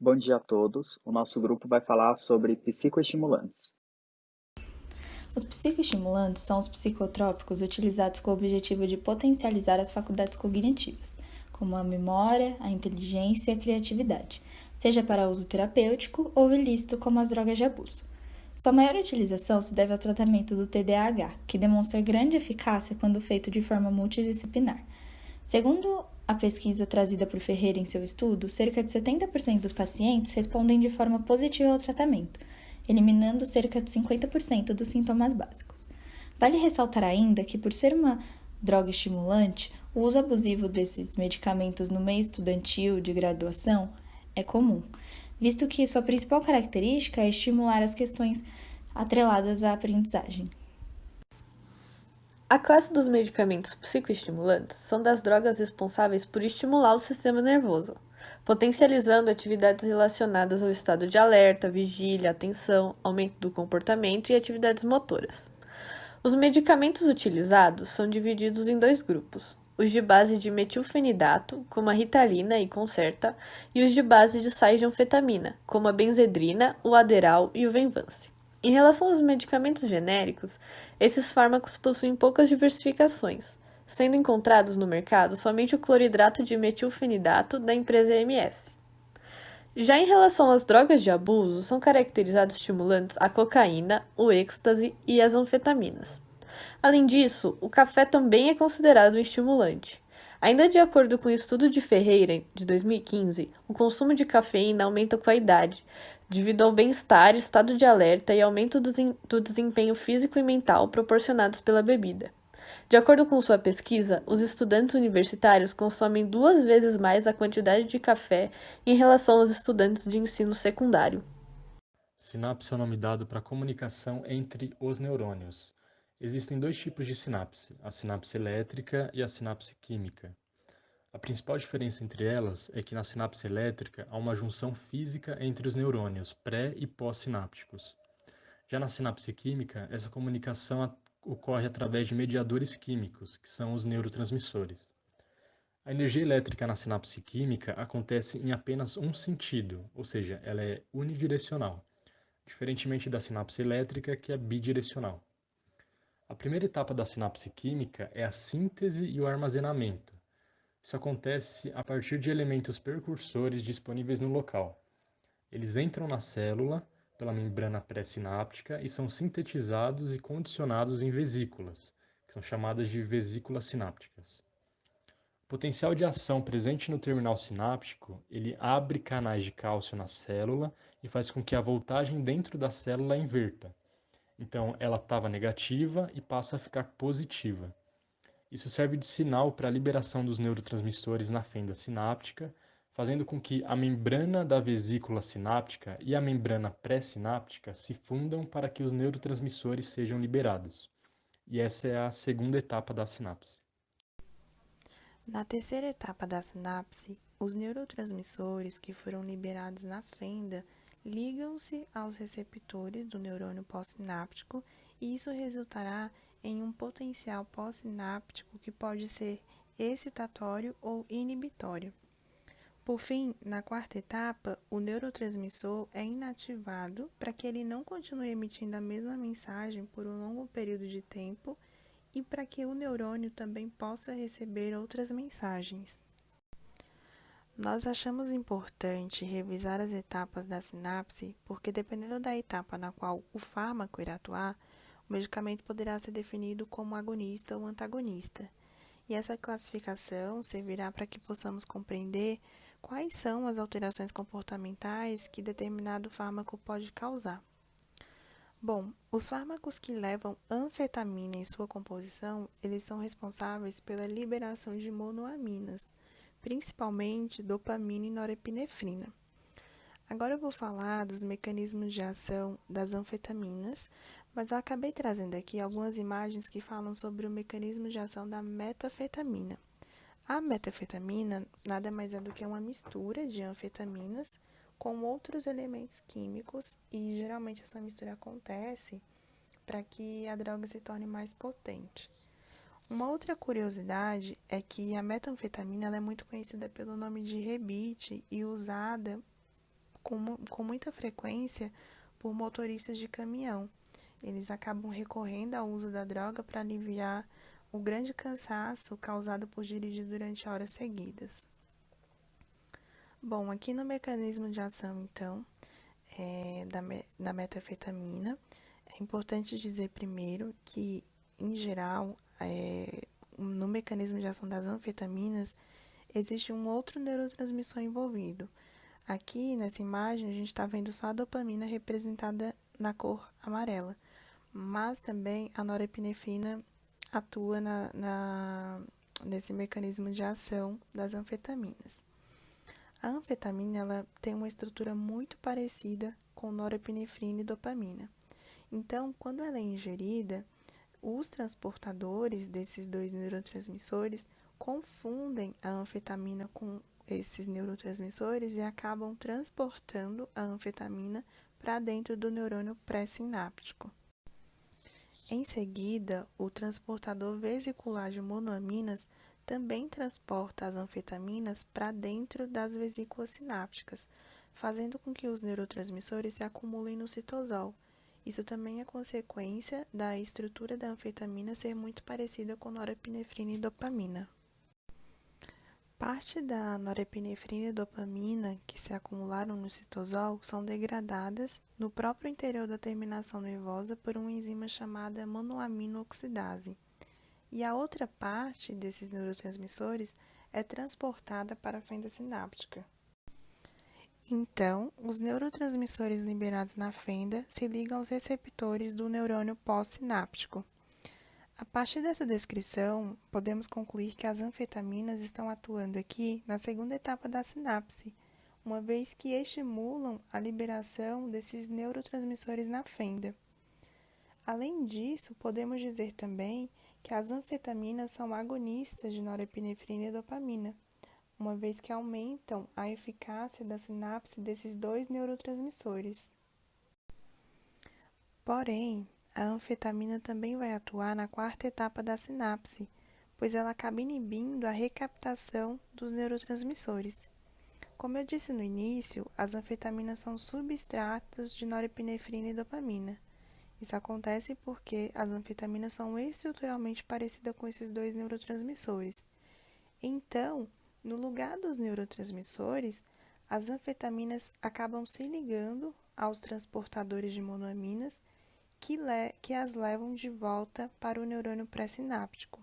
Bom dia a todos. O nosso grupo vai falar sobre psicoestimulantes. Os psicoestimulantes são os psicotrópicos utilizados com o objetivo de potencializar as faculdades cognitivas, como a memória, a inteligência e a criatividade, seja para uso terapêutico ou ilícito, como as drogas de abuso. Sua maior utilização se deve ao tratamento do TDAH, que demonstra grande eficácia quando feito de forma multidisciplinar. Segundo a pesquisa trazida por Ferreira em seu estudo, cerca de 70% dos pacientes respondem de forma positiva ao tratamento, eliminando cerca de 50% dos sintomas básicos. Vale ressaltar ainda que, por ser uma droga estimulante, o uso abusivo desses medicamentos no meio estudantil de graduação é comum, visto que sua principal característica é estimular as questões atreladas à aprendizagem. A classe dos medicamentos psicoestimulantes são das drogas responsáveis por estimular o sistema nervoso, potencializando atividades relacionadas ao estado de alerta, vigília, atenção, aumento do comportamento e atividades motoras. Os medicamentos utilizados são divididos em dois grupos: os de base de metilfenidato, como a Ritalina e Concerta, e os de base de sais de anfetamina, como a benzedrina, o Adderall e o Venvance. Em relação aos medicamentos genéricos, esses fármacos possuem poucas diversificações, sendo encontrados no mercado somente o cloridrato de metilfenidato da empresa MS. Já em relação às drogas de abuso, são caracterizados estimulantes a cocaína, o êxtase e as anfetaminas. Além disso, o café também é considerado um estimulante. Ainda de acordo com o estudo de Ferreira, de 2015, o consumo de cafeína aumenta com a idade, devido ao bem-estar, estado de alerta e aumento do desempenho físico e mental proporcionados pela bebida. De acordo com sua pesquisa, os estudantes universitários consomem 2 vezes mais a quantidade de café em relação aos estudantes de ensino secundário. Sinapse é o nome dado para a comunicação entre os neurônios. Existem dois tipos de sinapse, a sinapse elétrica e a sinapse química. A principal diferença entre elas é que na sinapse elétrica há uma junção física entre os neurônios pré e pós-sinápticos. Já na sinapse química, essa comunicação ocorre através de mediadores químicos, que são os neurotransmissores. A energia elétrica na sinapse química acontece em apenas um sentido, ou seja, ela é unidirecional, diferentemente da sinapse elétrica, que é bidirecional. A primeira etapa da sinapse química é a síntese e o armazenamento. Isso acontece a partir de elementos precursores disponíveis no local. Eles entram na célula pela membrana pré-sináptica e são sintetizados e condicionados em vesículas, que são chamadas de vesículas sinápticas. O potencial de ação presente no terminal sináptico, ele abre canais de cálcio na célula e faz com que a voltagem dentro da célula inverta. Então, ela estava negativa e passa a ficar positiva. Isso serve de sinal para a liberação dos neurotransmissores na fenda sináptica, fazendo com que a membrana da vesícula sináptica e a membrana pré-sináptica se fundam para que os neurotransmissores sejam liberados. E essa é a segunda etapa da sinapse. Na terceira etapa da sinapse, os neurotransmissores que foram liberados na fenda ligam-se aos receptores do neurônio pós-sináptico e isso resultará em um potencial pós-sináptico que pode ser excitatório ou inibitório. Por fim, na quarta etapa, o neurotransmissor é inativado para que ele não continue emitindo a mesma mensagem por um longo período de tempo e para que o neurônio também possa receber outras mensagens. Nós achamos importante revisar as etapas da sinapse, porque dependendo da etapa na qual o fármaco irá atuar, o medicamento poderá ser definido como agonista ou antagonista. E essa classificação servirá para que possamos compreender quais são as alterações comportamentais que determinado fármaco pode causar. Bom, os fármacos que levam anfetamina em sua composição, eles são responsáveis pela liberação de monoaminas, principalmente dopamina e norepinefrina. Agora eu vou falar dos mecanismos de ação das anfetaminas, mas eu acabei trazendo aqui algumas imagens que falam sobre o mecanismo de ação da metanfetamina. A metanfetamina nada mais é do que uma mistura de anfetaminas com outros elementos químicos e geralmente essa mistura acontece para que a droga se torne mais potente. Uma outra curiosidade é que a metanfetamina ela é muito conhecida pelo nome de rebite e usada com muita frequência por motoristas de caminhão. Eles acabam recorrendo ao uso da droga para aliviar o grande cansaço causado por dirigir durante horas seguidas. Bom, aqui no mecanismo de ação, então, da metanfetamina, é importante dizer primeiro que, em geral, no mecanismo de ação das anfetaminas, existe um outro neurotransmissor envolvido. Aqui, nessa imagem, a gente está vendo só a dopamina representada na cor amarela, mas também a norepinefrina atua nesse mecanismo de ação das anfetaminas. A anfetamina ela tem uma estrutura muito parecida com norepinefrina e dopamina. Então, quando ela é ingerida, os transportadores desses dois neurotransmissores confundem a anfetamina com esses neurotransmissores e acabam transportando a anfetamina para dentro do neurônio pré-sináptico. Em seguida, o transportador vesicular de monoaminas também transporta as anfetaminas para dentro das vesículas sinápticas, fazendo com que os neurotransmissores se acumulem no citosol. Isso também é consequência da estrutura da anfetamina ser muito parecida com norepinefrina e dopamina. Parte da norepinefrina e dopamina que se acumularam no citosol são degradadas no próprio interior da terminação nervosa por uma enzima chamada monoamino-oxidase. E a outra parte desses neurotransmissores é transportada para a fenda sináptica. Então, os neurotransmissores liberados na fenda se ligam aos receptores do neurônio pós-sináptico. A partir dessa descrição, podemos concluir que as anfetaminas estão atuando aqui na segunda etapa da sinapse, uma vez que estimulam a liberação desses neurotransmissores na fenda. Além disso, podemos dizer também que as anfetaminas são agonistas de norepinefrina e dopamina, uma vez que aumentam a eficácia da sinapse desses dois neurotransmissores. Porém, a anfetamina também vai atuar na quarta etapa da sinapse, pois ela acaba inibindo a recaptação dos neurotransmissores. Como eu disse no início, as anfetaminas são substratos de norepinefrina e dopamina. Isso acontece porque as anfetaminas são estruturalmente parecidas com esses dois neurotransmissores. Então, no lugar dos neurotransmissores, as anfetaminas acabam se ligando aos transportadores de monoaminas que as levam de volta para o neurônio pré-sináptico.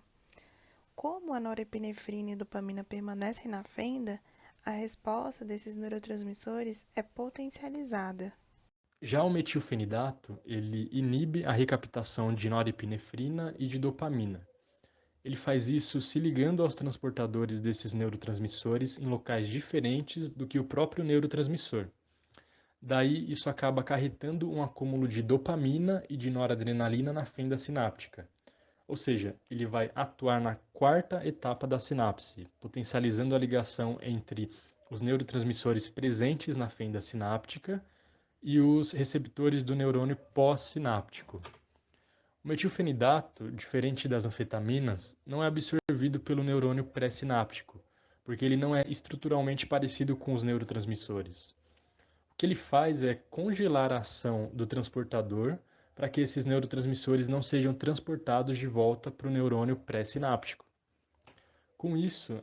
Como a norepinefrina e a dopamina permanecem na fenda, a resposta desses neurotransmissores é potencializada. Já o metilfenidato, ele inibe a recaptação de norepinefrina e de dopamina. Ele faz isso se ligando aos transportadores desses neurotransmissores em locais diferentes do que o próprio neurotransmissor. Daí, isso acaba acarretando um acúmulo de dopamina e de noradrenalina na fenda sináptica. Ou seja, ele vai atuar na quarta etapa da sinapse, potencializando a ligação entre os neurotransmissores presentes na fenda sináptica e os receptores do neurônio pós-sináptico. O metilfenidato, diferente das anfetaminas, não é absorvido pelo neurônio pré-sináptico, porque ele não é estruturalmente parecido com os neurotransmissores. O que ele faz é congelar a ação do transportador para que esses neurotransmissores não sejam transportados de volta para o neurônio pré-sináptico. Com isso,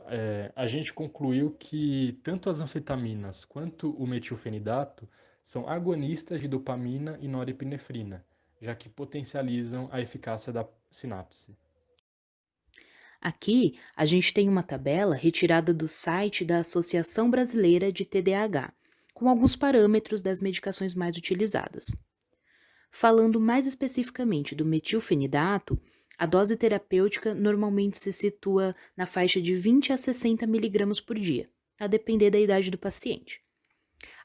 a gente concluiu que tanto as anfetaminas quanto o metilfenidato são agonistas de dopamina e norepinefrina, já que potencializam a eficácia da sinapse. Aqui, a gente tem uma tabela retirada do site da Associação Brasileira de TDAH, com alguns parâmetros das medicações mais utilizadas. Falando mais especificamente do metilfenidato, a dose terapêutica normalmente se situa na faixa de 20 a 60 mg por dia, a depender da idade do paciente.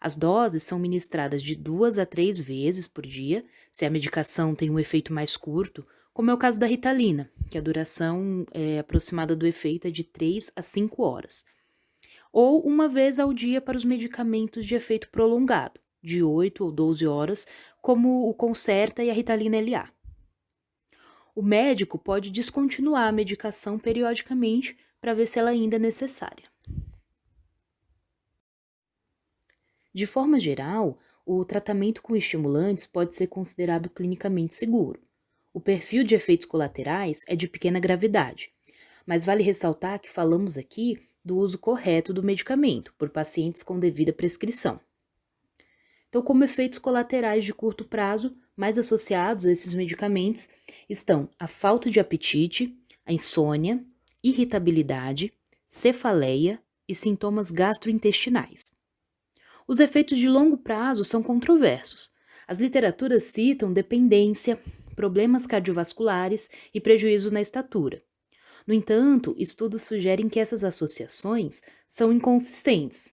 As doses são ministradas de 2 a 3 vezes por dia, se a medicação tem um efeito mais curto, como é o caso da Ritalina, que a duração aproximada do efeito é de 3 a 5 horas. Ou uma vez ao dia para os medicamentos de efeito prolongado, de 8 ou 12 horas, como o Concerta e a Ritalina LA. O médico pode descontinuar a medicação periodicamente para ver se ela ainda é necessária. De forma geral, o tratamento com estimulantes pode ser considerado clinicamente seguro. O perfil de efeitos colaterais é de pequena gravidade, mas vale ressaltar que falamos aqui do uso correto do medicamento por pacientes com devida prescrição. Então, como efeitos colaterais de curto prazo, mais associados a esses medicamentos estão a falta de apetite, a insônia, irritabilidade, cefaleia e sintomas gastrointestinais. Os efeitos de longo prazo são controversos. As literaturas citam dependência, problemas cardiovasculares e prejuízo na estatura. No entanto, estudos sugerem que essas associações são inconsistentes.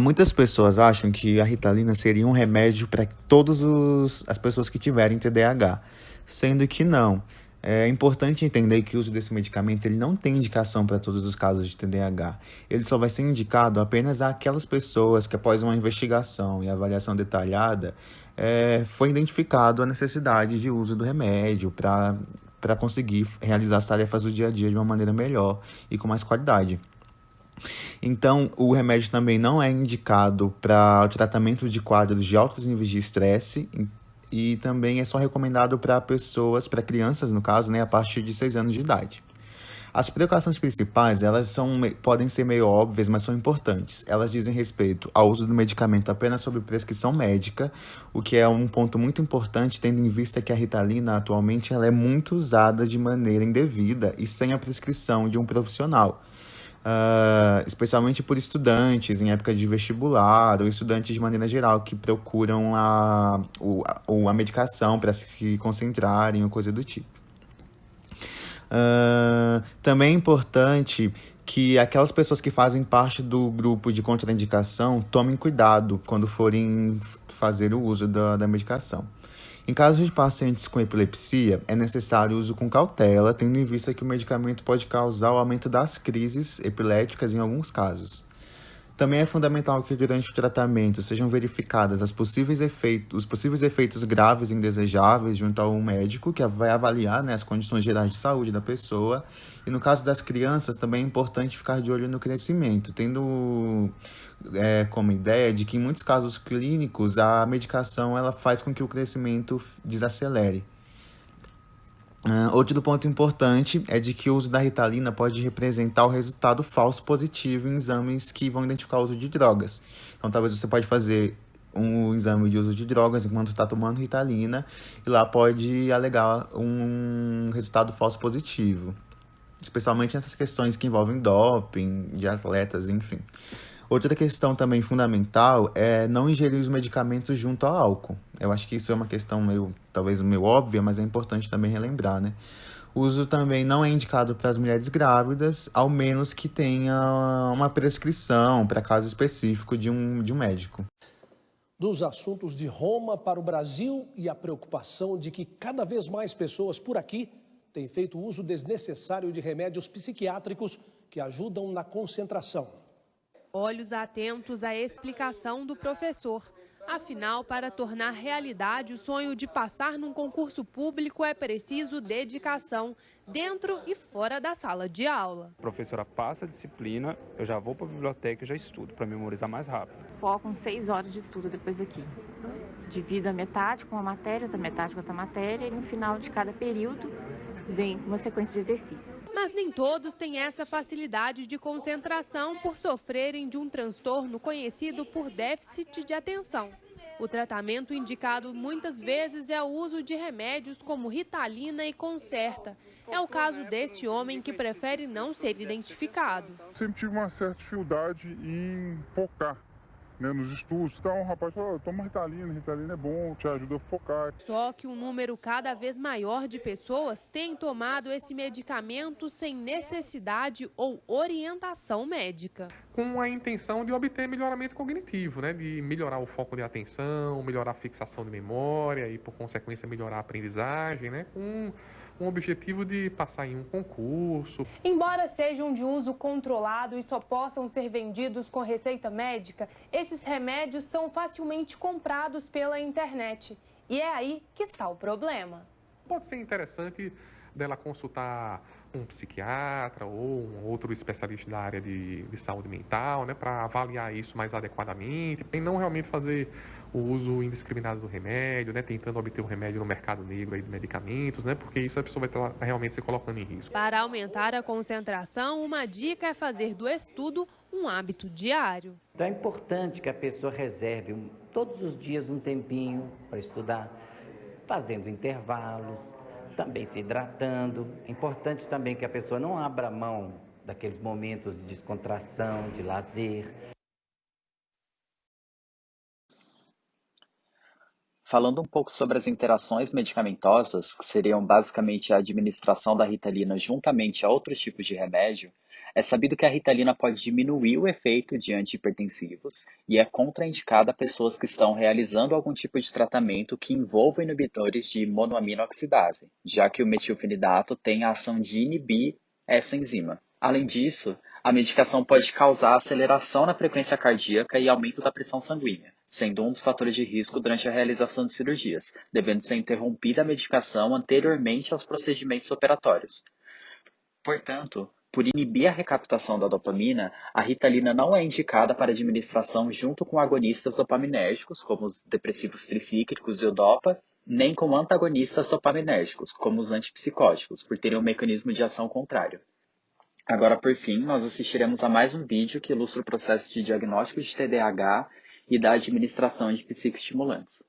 Muitas pessoas acham que a Ritalina seria um remédio para todas as pessoas que tiverem TDAH, sendo que não. É importante entender que o uso desse medicamento ele não tem indicação para todos os casos de TDAH. Ele só vai ser indicado apenas àquelas pessoas que, após uma investigação e avaliação detalhada, foi identificado a necessidade de uso do remédio para conseguir realizar as tarefas do dia a dia de uma maneira melhor e com mais qualidade. Então, o remédio também não é indicado para o tratamento de quadros de altos níveis de estresse e também é só recomendado para crianças, no caso, a partir de 6 anos de idade. As precauções principais, elas podem ser meio óbvias, mas são importantes. Elas dizem respeito ao uso do medicamento apenas sob prescrição médica, o que é um ponto muito importante, tendo em vista que a Ritalina, atualmente, ela é muito usada de maneira indevida e sem a prescrição de um profissional. Especialmente por estudantes em época de vestibular ou estudantes de maneira geral que procuram a medicação para se concentrarem ou coisa do tipo. Também é importante que aquelas pessoas que fazem parte do grupo de contraindicação tomem cuidado quando forem fazer o uso da medicação. Em caso de pacientes com epilepsia, é necessário o uso com cautela, tendo em vista que o medicamento pode causar o aumento das crises epiléticas em alguns casos. Também é fundamental que durante o tratamento sejam verificadas os possíveis efeitos graves e indesejáveis junto ao médico, que vai avaliar as condições gerais de saúde da pessoa. E no caso das crianças, também é importante ficar de olho no crescimento, tendo como ideia de que em muitos casos clínicos a medicação ela faz com que o crescimento desacelere. Outro ponto importante é de que o uso da Ritalina pode representar o resultado falso positivo em exames que vão identificar o uso de drogas. Então, talvez você pode fazer um exame de uso de drogas enquanto está tomando Ritalina e lá pode alegar um resultado falso positivo, especialmente nessas questões que envolvem doping, de atletas, enfim. Outra questão também fundamental é não ingerir os medicamentos junto ao álcool. Eu acho que isso é uma questão talvez meio óbvia, mas é importante também relembrar, O uso também não é indicado para as mulheres grávidas, ao menos que tenha uma prescrição para caso específico de um médico. Dos assuntos de Roma para o Brasil e a preocupação de que cada vez mais pessoas por aqui têm feito uso desnecessário de remédios psiquiátricos que ajudam na concentração. Olhos atentos à explicação do professor. Afinal, para tornar realidade o sonho de passar num concurso público é preciso dedicação, dentro e fora da sala de aula. A professora passa a disciplina, eu já vou para a biblioteca e já estudo, para memorizar mais rápido. Focam 6 horas de estudo depois aqui. Divido a metade com a matéria, outra metade com outra matéria, e no final de cada período vem uma sequência de exercícios. Mas nem todos têm essa facilidade de concentração por sofrerem de um transtorno conhecido por déficit de atenção. O tratamento indicado muitas vezes é o uso de remédios como Ritalina e Concerta. É o caso desse homem que prefere não ser identificado. Sempre tive uma certa dificuldade em focar nos estudos. Então o rapaz falou, toma Ritalina é bom, te ajuda a focar. Só que um número cada vez maior de pessoas tem tomado esse medicamento sem necessidade ou orientação médica. Com a intenção de obter melhoramento cognitivo, de melhorar o foco de atenção, melhorar a fixação de memória e, por consequência, melhorar a aprendizagem, com um objetivo de passar em um concurso. Embora sejam de uso controlado e só possam ser vendidos com receita médica, esses remédios são facilmente comprados pela internet. E é aí que está o problema. Pode ser interessante dela consultar um psiquiatra ou um outro especialista da área de saúde mental, né, para avaliar isso mais adequadamente, e não realmente fazer o uso indiscriminado do remédio, né, tentando obter o remédio no mercado negro aí de medicamentos, né, porque isso a pessoa vai estar realmente se colocando em risco. Para aumentar a concentração, uma dica é fazer do estudo um hábito diário. Então é importante que a pessoa reserve todos os dias um tempinho para estudar, fazendo intervalos, também se hidratando. É importante também que a pessoa não abra mão daqueles momentos de descontração, de lazer. Falando um pouco sobre as interações medicamentosas, que seriam basicamente a administração da Ritalina juntamente a outros tipos de remédio, é sabido que a Ritalina pode diminuir o efeito de antihipertensivos e é contraindicada a pessoas que estão realizando algum tipo de tratamento que envolva inibidores de monoaminoxidase, já que o metilfenidato tem a ação de inibir essa enzima. Além disso, a medicação pode causar aceleração na frequência cardíaca e aumento da pressão sanguínea, sendo um dos fatores de risco durante a realização de cirurgias, devendo ser interrompida a medicação anteriormente aos procedimentos operatórios. Portanto, por inibir a recaptação da dopamina, a Ritalina não é indicada para administração junto com agonistas dopaminérgicos, como os depressivos tricíclicos e o DOPA, nem com antagonistas dopaminérgicos, como os antipsicóticos, por terem um mecanismo de ação contrário. Agora, por fim, nós assistiremos a mais um vídeo que ilustra o processo de diagnóstico de TDAH e da administração de psicoestimulantes.